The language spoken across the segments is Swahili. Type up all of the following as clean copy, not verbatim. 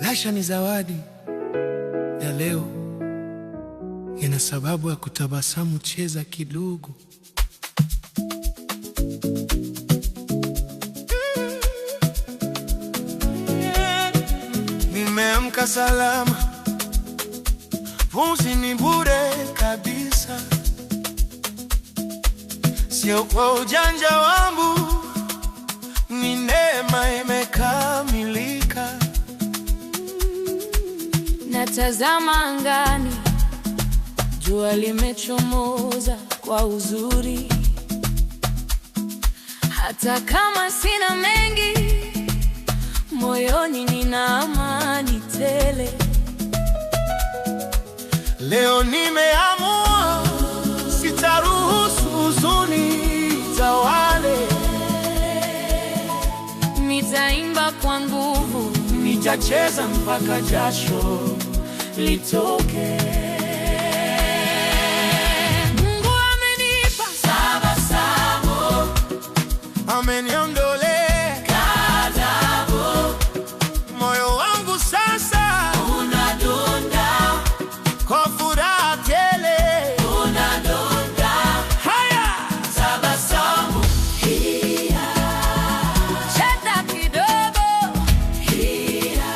Maisha ni zawadi ya leo, ina sababu ya kutabasamu. Cheza kidogo. Nimeamka salama, pumzi ni bure kabisa. Sio kwa ujanja wangu, ni neema imekamilika. Natazama angani, jua limechomoza kwa uzuri. Hata kama sina mengi, moyoni nina amani tele. Leo nimeamua, sitaruhusu huzuni tawale. Nitaimba kwa nguvu, nitacheza mpaka jasho litoke. Mungu amenipa tabasamu, ameniondolea ghadhabu. Moyo wangu sasa unadunda kwa furaha tele, unadunda. Haya, tabasamu hia, cheza kidogo hia.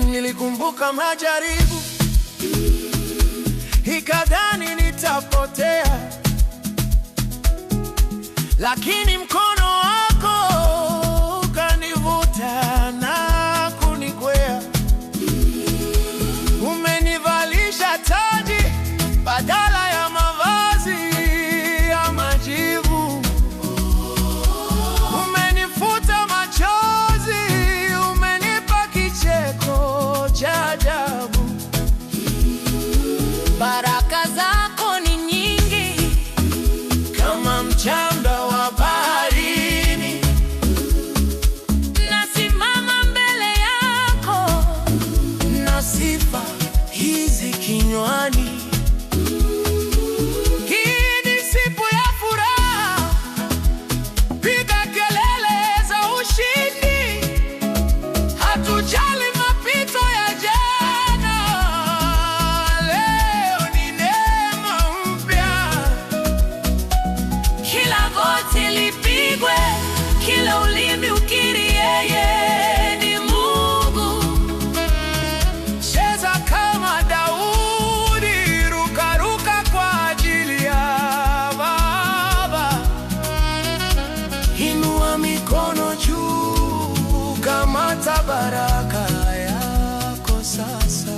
Nilikumbuka majaribu, ikadhani nitapotea, lakini mkono wako ukanivuta na kunikwea. Umenivalisha taji badala ya mavazi ya majivu. Umenifuta machozi, umenipa kicheko cha ajabu. baraka zako ni nyingi Kama mchanga wa baharini, nasimama mbele yako na sifa hizi kinywani. Hii ni siku ya furaha, piga kelele za ushindi. Hatujali mapito ya jana, leo ni neema mpya. kila goti lipigwe, kila ulimi ukiri yeye ni Mungu. Cheza kama Daudi, ruka ruka kwa ajili ya Baba. Inua mikono juu, kamata baraka yako sasa.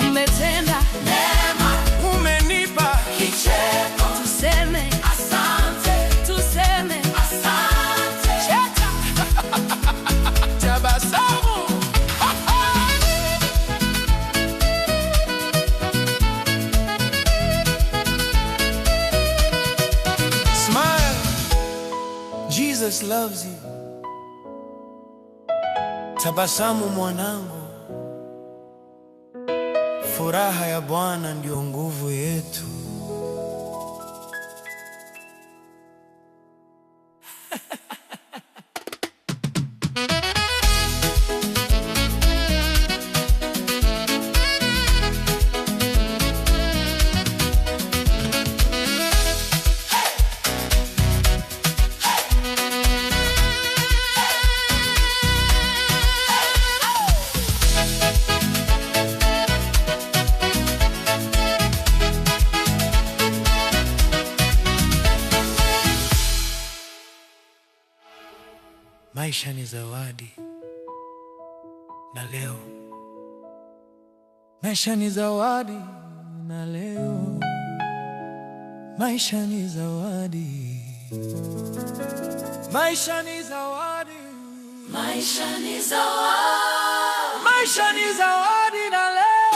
Umetenda Neema umenipa kicheko, tuseme asante, tuseme asante. Cheka tabasamu. Smile, Jesus loves you. Tabasamu mwanangu, furaha ya Bwana ndio nguvu yetu. Maisha ni zawadi, na leo maisha ni zawadi, na leo maisha ni zawadi. Maisha ni zawadi, maisha ni zawadi, maisha ni zawadi, na leo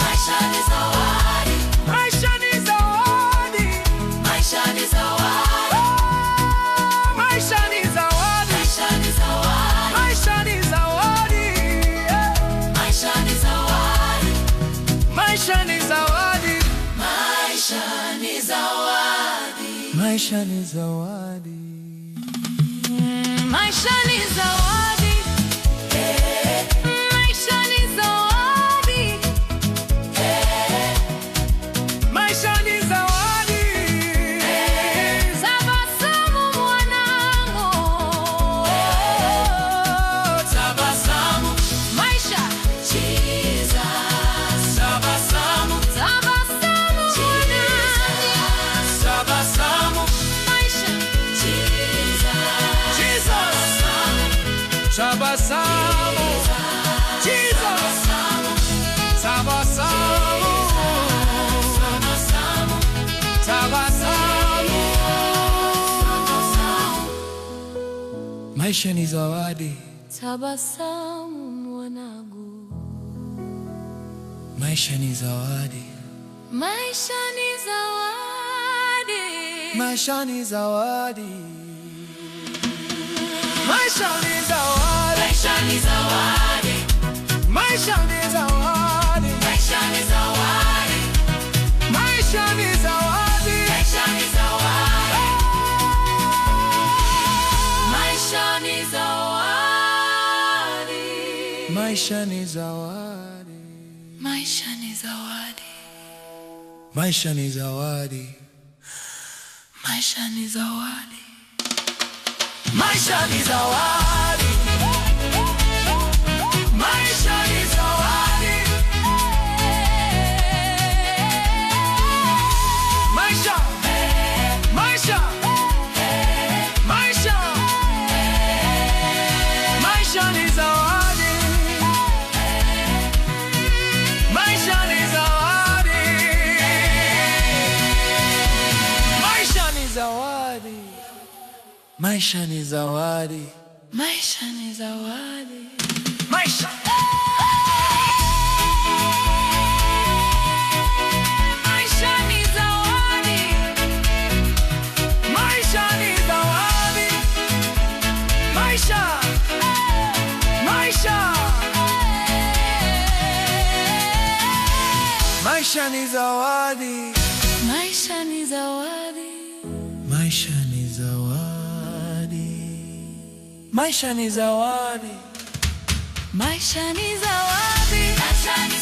maisha ni zawadi, maisha ni zawadi, maisha ni zawadi. Maisha ni zawadi. Maisha ni zawadi. Maisha ni zawadi. Maisha ni zawadi. Tabasamu mwanangu. Tabasamu. Maisha. Jesus. Tabasamu. Tabasamu mwanangu. Tabasamu. Maisha. Jesus. Tabasamu. Jesus. Tabasamu. Tabasamu. Maisha ni zawadi. Tabasamu mwanangu. Maisha ni zawadi. Maisha ni zawadi. Maisha ni zawadi. Maisha ni zawadi. Maisha ni zawadi. Maisha ni zawadi. Maisha ni zawadi. Maisha ni zawadi. Maisha ni zawadi. Maisha ni zawadi. Maisha ni zawadi. Maisha ni zawadi. Maisha ni zawadi. Maisha ni zawadi. Maisha ni zawadi. Maisha ni zawadi. Maisha. Maisha. Maisha. Maisha ni zawadi. Maisha ni zawadi. Maisha ni zawadi. Maisha ni zawadi. Maisha ni zawadi. Maisha. Maisha ni zawadi. Maisha ni zawadi. Maisha. Maisha. Maisha ni zawadi. Maisha ni zawadi. Maisha ni zawadi. Maisha ni zawadi. Maisha ni zawadi. Maisha ni